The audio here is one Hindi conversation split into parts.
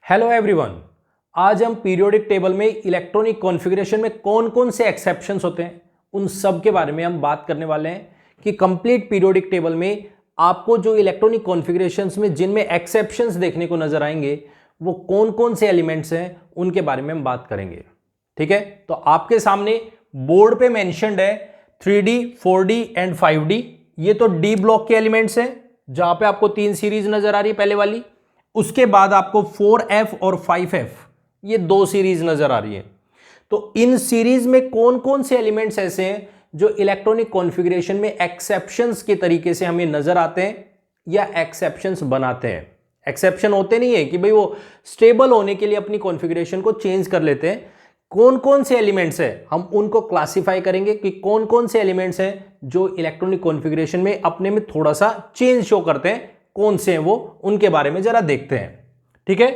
Hello everyone. आज हम पीरियोडिक टेबल में इलेक्ट्रॉनिक कॉन्फ़िगरेशन में कौन कौन से एक्सेप्शंस होते हैं उन सब के बारे में हम बात करने वाले हैं कि कंप्लीट पीरियोडिक टेबल में आपको जो इलेक्ट्रॉनिक कॉन्फ़िगरेशंस में जिनमें एक्सेप्शंस देखने को नजर आएंगे वो कौन कौन से एलिमेंट्स हैं उनके बारे में हम बात करेंगे। ठीक है, तो आपके सामने बोर्ड पे मेंशन्ड है 3D, 4D एंड 5D। ये तो डी ब्लॉक के एलिमेंट्स हैं जहां पे आपको 3 सीरीज नजर आ रही है पहले वाली। उसके बाद आपको 4F और 5F ये 2 सीरीज नजर आ रही है। तो इन सीरीज में कौन कौन से एलिमेंट्स ऐसे हैं जो इलेक्ट्रॉनिक कॉन्फ़िगरेशन में एक्सेप्शंस के तरीके से हमें नजर आते हैं या एक्सेप्शंस बनाते हैं। एक्सेप्शन होते नहीं है कि भाई वो स्टेबल होने के लिए अपनी कॉन्फ़िगरेशन को चेंज कर लेते हैं। कौन कौन से एलिमेंट्स हैं हम उनको क्लासिफाई करेंगे कि कौन कौन से एलिमेंट्स हैं जो इलेक्ट्रॉनिक कॉन्फ़िगरेशन में अपने में थोड़ा सा चेंज शो करते हैं, कौन से हैं वो, उनके बारे में जरा देखते हैं। ठीक है,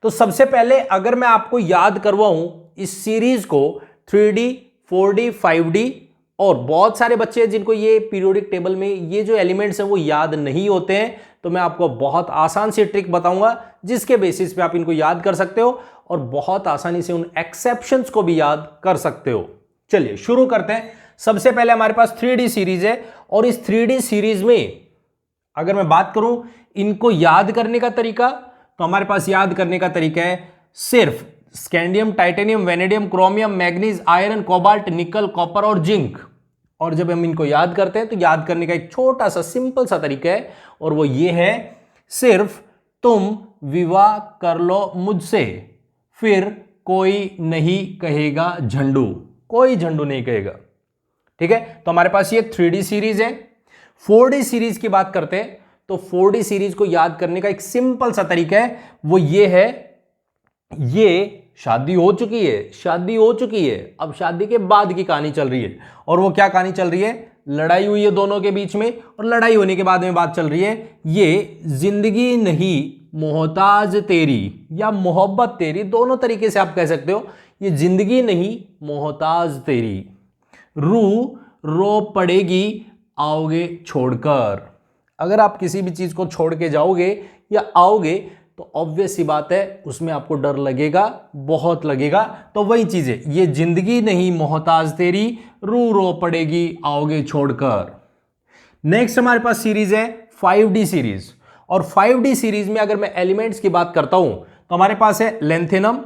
तो सबसे पहले अगर मैं आपको याद करवाऊं इस सीरीज को 3D, 4D, 5D, और बहुत सारे बच्चे हैं जिनको ये पीरियोडिक टेबल में ये जो एलिमेंट्स हैं वो याद नहीं होते हैं, तो मैं आपको बहुत आसान सी ट्रिक बताऊंगा जिसके बेसिस पे आप इनको याद कर सकते हो और बहुत आसानी से उन एक्सेप्शंस को भी याद कर सकते हो। चलिए शुरू करते हैं। सबसे पहले हमारे पास 3D सीरीज है और इस 3D सीरीज में अगर मैं बात करूं इनको याद करने का तरीका, तो हमारे पास याद करने का तरीका है सिर्फ scandium, titanium, vanadium, chromium, manganese, iron, cobalt, निकल, कॉपर और जिंक। और जब हम इनको याद करते हैं तो याद करने का एक छोटा सा सिंपल सा तरीका है और वो ये है, सिर्फ तुम विवाह कर लो मुझसे फिर कोई नहीं कहेगा झंडू, कोई झंडू नहीं कहेगा। ठीक है, तो हमारे पास ये 3D सीरीज है। 4D सीरीज की बात करते हैं तो 4D सीरीज को याद करने का एक सिंपल सा तरीका है, वो ये है, ये शादी हो चुकी है, शादी हो चुकी है, अब शादी के बाद की कहानी चल रही है। और वो क्या कहानी चल रही है? लड़ाई हुई है दोनों के बीच में और लड़ाई होने के बाद में बात चल रही है, ये जिंदगी नहीं मोहताज तेरी या मोहब्बत तेरी, दोनों तरीके से आप कह सकते हो। ये जिंदगी नहीं मोहताज तेरी, रू रो पड़ेगी आओगे छोड़कर। अगर आप किसी भी चीज को छोड़ के जाओगे या आओगे तो ऑब्वियस सी बात है उसमें आपको डर लगेगा, बहुत लगेगा। तो वही चीज है, ये जिंदगी नहीं मोहताज तेरी, रू रो पड़ेगी आओगे छोड़कर। नेक्स्ट हमारे पास सीरीज है 5D सीरीज। और 5D सीरीज में अगर मैं एलिमेंट्स की बात करता हूं तो हमारे पास है लेंथेनम,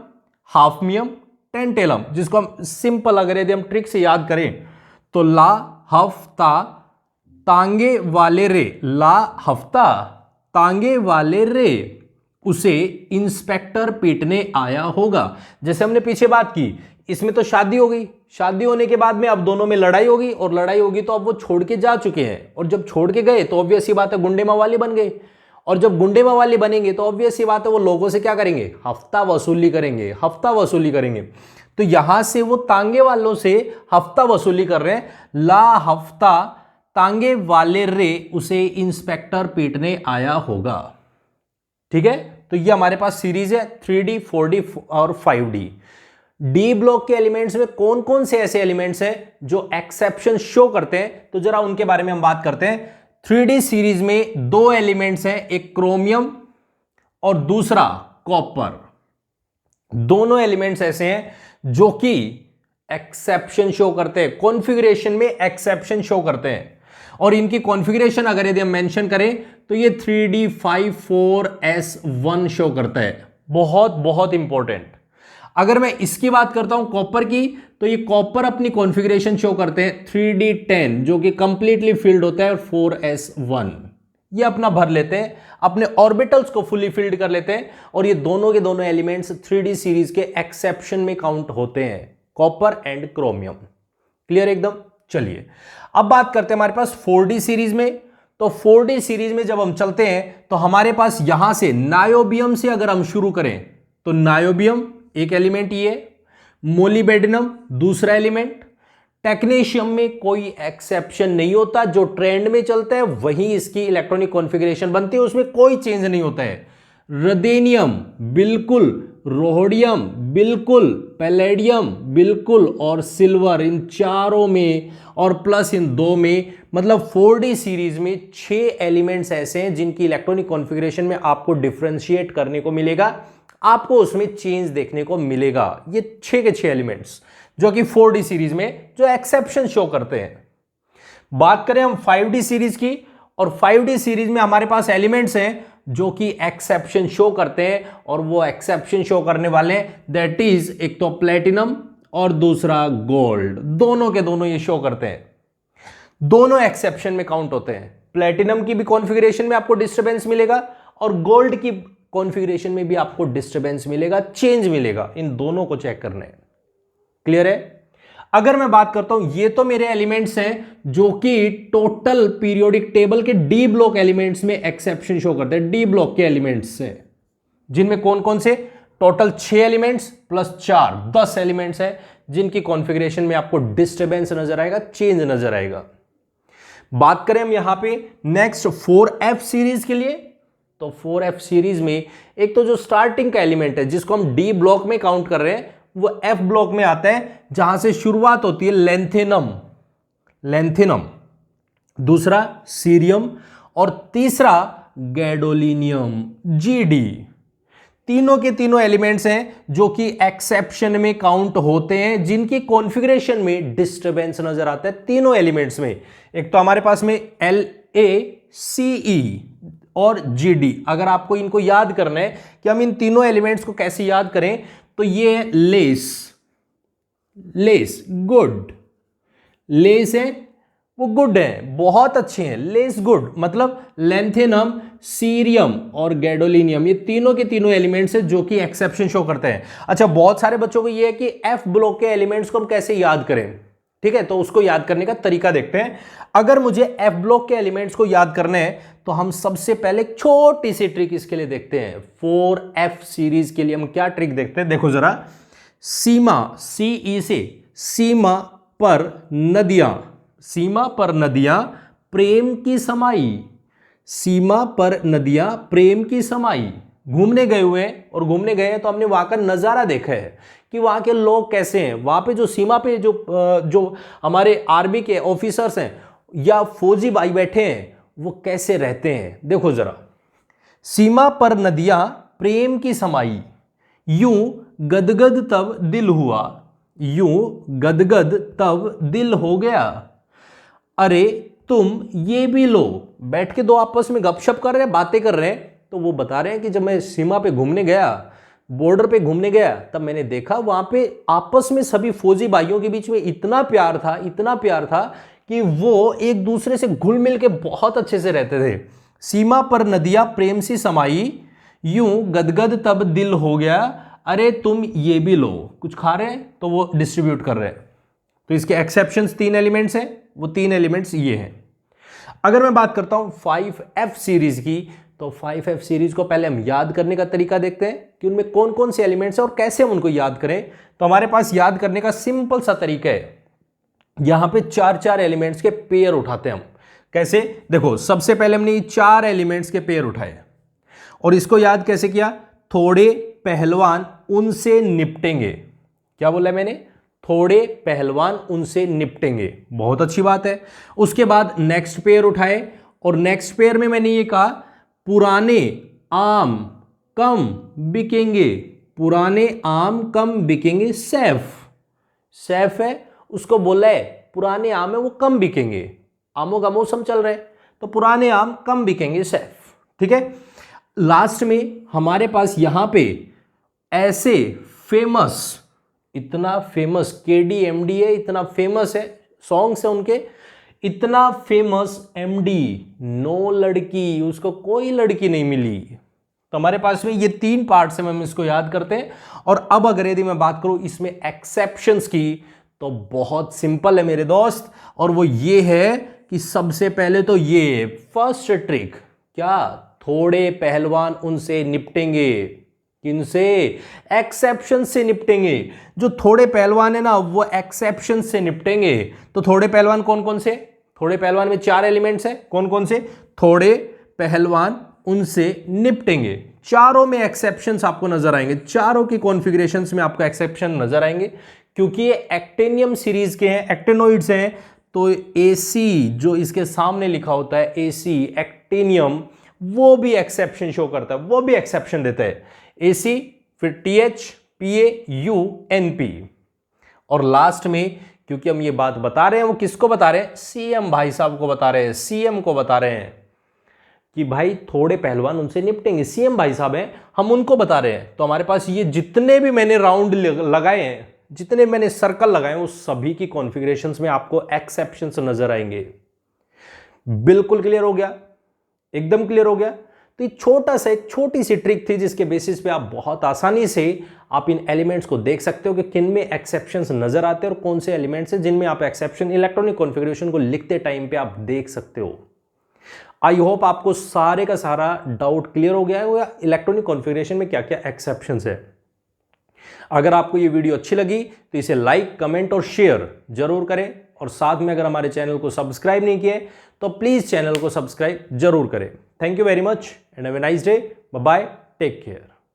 हाफमियम, टेंटेलम, जिसको हम सिंपल अगर यदि हम ट्रिक से याद करें तो ला हफ्ता तांगे वाले रे, ला हफ्ता तांगे वाले रे उसे इंस्पेक्टर पीटने आया होगा। जैसे हमने पीछे बात की, इसमें तो शादी हो गई, शादी होने के बाद में अब दोनों में लड़ाई होगी और लड़ाई होगी तो अब वो छोड़ के जा चुके हैं, और जब छोड़ के गए तो ऑब्वियस सी बात है गुंडे मवाली बन गए, और जब गुंडे मवाली बनेंगे तो ऑब्वियस सी बात है वो लोगों से क्या करेंगे? हफ्ता वसूली करेंगे, हफ्ता वसूली करेंगे। तो यहां से वो तांगे वालों से हफ्ता वसूली कर रहे हैं, ला हफ्ता तांगे वाले रे उसे इंस्पेक्टर पीटने आया होगा। ठीक है, तो ये हमारे पास सीरीज है 3D, 4D और 5D। डी ब्लॉक के एलिमेंट्स में कौन कौन से ऐसे एलिमेंट्स हैं जो एक्सेप्शन शो करते हैं, तो जरा उनके बारे में हम बात करते हैं। 3D सीरीज में 2 एलिमेंट्स हैं, एक क्रोमियम और दूसरा कॉपर। दोनों एलिमेंट्स ऐसे हैं जो कि एक्सेप्शन शो करते हैं, कॉन्फ़िगरेशन में एक्सेप्शन शो करते हैं। और इनकी कॉन्फ़िगरेशन अगर यदि हम मेंशन करें तो ये 3D54S1 शो करता है, बहुत बहुत इंपॉर्टेंट। अगर मैं इसकी बात करता हूं कॉपर की, तो ये कॉपर अपनी कॉन्फ़िगरेशन शो करते हैं 3D10 जो कि कंप्लीटली फिल्ड होता है, 4S1 ये अपना भर लेते हैं, अपने ऑर्बिटल्स को फुली फिल्ड कर लेते हैं, और ये दोनों के दोनों एलिमेंट्स 3D सीरीज के एक्सेप्शन में काउंट होते हैं, कॉपर एंड क्रोमियम। क्लियर एकदम? चलिए अब बात करते हैं हमारे पास 4D सीरीज में। तो 4D सीरीज में जब हम चलते हैं तो हमारे पास यहां से नायोबियम से अगर हम शुरू करें तो नायोबियम एक एलिमेंट, ये मोलिबेडिनम दूसरा एलिमेंट, टेक्नीशियम में कोई एक्सेप्शन नहीं होता, जो ट्रेंड में चलता है वही इसकी इलेक्ट्रॉनिक कॉन्फ़िगरेशन बनती है, उसमें कोई चेंज नहीं होता है। रदेनियम बिल्कुल, रोडियम बिल्कुल, पैलेडियम बिल्कुल, और सिल्वर इन चारों में और प्लस इन 2 में, मतलब 4D सीरीज में 6 एलिमेंट्स ऐसे हैं जिनकी इलेक्ट्रॉनिक कॉन्फ़िगरेशन में आपको डिफरेंशिएट करने को मिलेगा आपको उसमें चेंज देखने को मिलेगा। ये 6 के 6 एलिमेंट्स जो कि 4D सीरीज में जो एक्सेप्शन शो करते हैं। बात करें हम 5D सीरीज की, और 5D सीरीज में हमारे पास एलिमेंट्स हैं जो कि एक्सेप्शन शो करते हैं, और वो एक्सेप्शन शो करने वाले दैट इज एक तो प्लेटिनम और दूसरा गोल्ड। दोनों के दोनों ये शो करते हैं, दोनों एक्सेप्शन में काउंट होते हैं। प्लेटिनम की भी कॉन्फ़िगरेशन में आपको डिस्टर्बेंस मिलेगा और गोल्ड की कॉन्फ़िगरेशन में भी आपको डिस्टर्बेंस मिलेगा, चेंज मिलेगा। इन दोनों को चेक करना है। क्लियर है? अगर मैं बात करता हूं, ये तो मेरे एलिमेंट्स हैं जो कि टोटल पीरियोडिक टेबल के डी ब्लॉक एलिमेंट्स में एक्सेप्शन शो करते हैं। डी ब्लॉक के एलिमेंट्स से, जिनमें कौन कौन से? टोटल 6 एलिमेंट्स प्लस 4 10 एलिमेंट्स हैं जिनकी कॉन्फ़िगरेशन में आपको डिस्टर्बेंस नजर आएगा, चेंज नजर आएगा। बात करें हम यहां पे नेक्स्ट 4F सीरीज के लिए, तो 4F सीरीज में एक तो जो स्टार्टिंग का एलिमेंट है जिसको हम डी ब्लॉक में काउंट कर रहे हैं, वो F ब्लॉक में आता है, जहां से शुरुआत होती है लेंथेनम, लेंथेनम, दूसरा सीरियम और तीसरा गैडोलिनियम, GD। तीनों के तीनों एलिमेंट्स हैं जो कि एक्सेप्शन में काउंट होते हैं, जिनकी कॉन्फ़िगरेशन में डिस्टर्बेंस नजर आता है तीनों एलिमेंट्स में। एक तो हमारे पास में LACE और GD। अगर आपको इनको याद करना है कि हम इन तीनों एलिमेंट्स को कैसे याद करें, तो ये है लेस, लेस गुड, लेस है वो गुड है, बहुत अच्छे हैं, लेस गुड मतलब लेंथेनम, सीरियम और गैडोलिनियम, ये तीनों के तीनों एलिमेंट्स हैं जो कि एक्सेप्शन शो करते हैं। अच्छा, बहुत सारे बच्चों को ये है कि F ब्लॉक के एलिमेंट्स को हम कैसे याद करें, ठीक है, तो उसको याद करने का तरीका देखते हैं। अगर मुझे F ब्लॉक के एलिमेंट्स को याद करने हैं तो हम सबसे पहले एक छोटी सी ट्रिक इसके लिए देखते हैं। 4F सीरीज के लिए हम क्या ट्रिक देखते हैं, देखो जरा। सीमा, CE से सीमा पर नदियां, सीमा पर नदियां प्रेम की समाई, सीमा पर नदियां प्रेम की समाई। घूमने गए हुए हैं, और घूमने गए हैं तो हमने वहां का नजारा देखा है कि वहां के लोग कैसे हैं, वहां पे जो सीमा पे जो हमारे आर्मी के ऑफिसर्स हैं या फौजी भाई बैठे हैं वो कैसे रहते हैं। देखो जरा, सीमा पर नदियां प्रेम की समाई, यूं गदगद तब दिल हुआ, यूं गदगद तब दिल हो गया, अरे तुम ये भी लो। बैठ के दो आपस में गपशप कर रहे हैं, बातें कर रहे हैं, तो वो बता रहे हैं कि जब मैं सीमा पे घूमने गया, बॉर्डर पे घूमने गया, तब मैंने देखा वहां पे आपस में सभी फौजी भाइयों के बीच में इतना प्यार था, इतना प्यार था कि वो एक दूसरे से घुल मिल के बहुत अच्छे से रहते थे। सीमा पर नदियां प्रेम सी समाई, यूं गदगद तब दिल हो गया, अरे तुम ये भी लो। कुछ खा रहे हैं तो वो डिस्ट्रीब्यूट कर रहे हैं। तो इसके एक्सेप्शंस 3 एलिमेंट्स हैं, वो 3 एलिमेंट्स ये हैं। अगर मैं बात करता हूं 5F सीरीज की, तो 5F सीरीज को पहले हम याद करने का तरीका देखते हैं कि उनमें कौन कौन से एलिमेंट्स हैं और कैसे हम उनको याद करें। तो हमारे पास याद करने का सिंपल सा तरीका है, यहां पे 4-4 एलिमेंट्स के पेयर उठाते हैं हम। कैसे? देखो, सबसे पहले हमने ये 4 एलिमेंट्स के पेयर उठाए और इसको याद कैसे किया? थोड़े पहलवान उनसे निपटेंगे। क्या बोला मैंने? थोड़े पहलवान उनसे निपटेंगे। बहुत अच्छी बात है। उसके बाद नेक्स्ट पेयर उठाए और नेक्स्ट पेयर में मैंने ये कहा पुराने आम कम बिकेंगे, पुराने आम कम बिकेंगे। सैफ, सैफ है, उसको बोला है पुराने आम है वो कम बिकेंगे, आमों का मौसम चल रहा है तो पुराने आम कम बिकेंगे, सैफ। ठीक है। लास्ट में हमारे पास यहां पे ऐसे फेमस, इतना फेमस KDMD है, इतना फेमस है, सॉन्ग्स है उनके, इतना फेमस MD, नो लड़की, उसको कोई लड़की नहीं मिली। तो हमारे पास में ये 3 पार्ट्स हैं, हम इसको याद करते हैं। और अब अगर यदि मैं बात करूं इसमें एक्सेप्शंस की, तो बहुत सिंपल है मेरे दोस्त, और वो ये है कि सबसे पहले तो ये फर्स्ट ट्रिक, क्या? थोड़े पहलवान उनसे निपटेंगे। किनसे? एक्सेप्शन से निपटेंगे। जो थोड़े पहलवान है ना, वो एक्सेप्शन से निपटेंगे। तो थोड़े पहलवान कौन कौन से? थोड़े पहलवान में 4 एलिमेंट्स हैं। कौन कौन से? थोड़े पहलवान उनसे निपटेंगे। चारों में एक्सेप्शंस आपको नजर आएंगे, चारों की कॉन्फ़िगरेशंस में आपको एक्सेप्शन नजर आएंगे, क्योंकि ये एक्टेनियम सीरीज के हैं, एक्टेनोइड्स हैं। तो AC जो इसके सामने लिखा होता है AC, एक्टेनियम, वो भी एक्सेप्शन शो करता है, वो भी एक्सेप्शन देता है। AC फिर TH PA UNP, और लास्ट में क्योंकि हम ये बात बता रहे हैं, वो किसको बता रहे हैं, CM भाई साहब को बता रहे हैं, CM को बता रहे हैं कि भाई थोड़े पहलवान उनसे निपटेंगे, CM भाई साहब हैं, हम उनको बता रहे हैं। तो हमारे पास ये जितने भी मैंने राउंड लगाए हैं, जितने मैंने सर्कल लगाए हैं, उस सभी की कॉन्फ़िगरेशंस में आपको एक्सेप्शंस नजर आएंगे। बिल्कुल क्लियर हो गया, एकदम क्लियर हो गया। तो ये छोटा सा एक छोटी सी ट्रिक थी जिसके बेसिस पे आप बहुत आसानी से आप इन एलिमेंट्स को देख सकते हो कि किन में एक्सेप्शंस नजर आते हैं और कौन से एलिमेंट्स हैं जिनमें आप एक्सेप्शन इलेक्ट्रॉनिक कॉन्फ़िगरेशन को लिखते टाइम पे आप देख सकते हो। आई होप आपको सारे का सारा डाउट क्लियर हो गया है इलेक्ट्रॉनिक कॉन्फ़िगरेशन में क्या क्या एक्सेप्शंस है। अगर आपको ये वीडियो अच्छी लगी तो इसे लाइक, कमेंट और शेयर जरूर करें, और साथ में अगर हमारे चैनल को सब्सक्राइब नहीं किए तो प्लीज चैनल को सब्सक्राइब जरूर करें। Thank you very much and have a nice day. Bye bye, take care.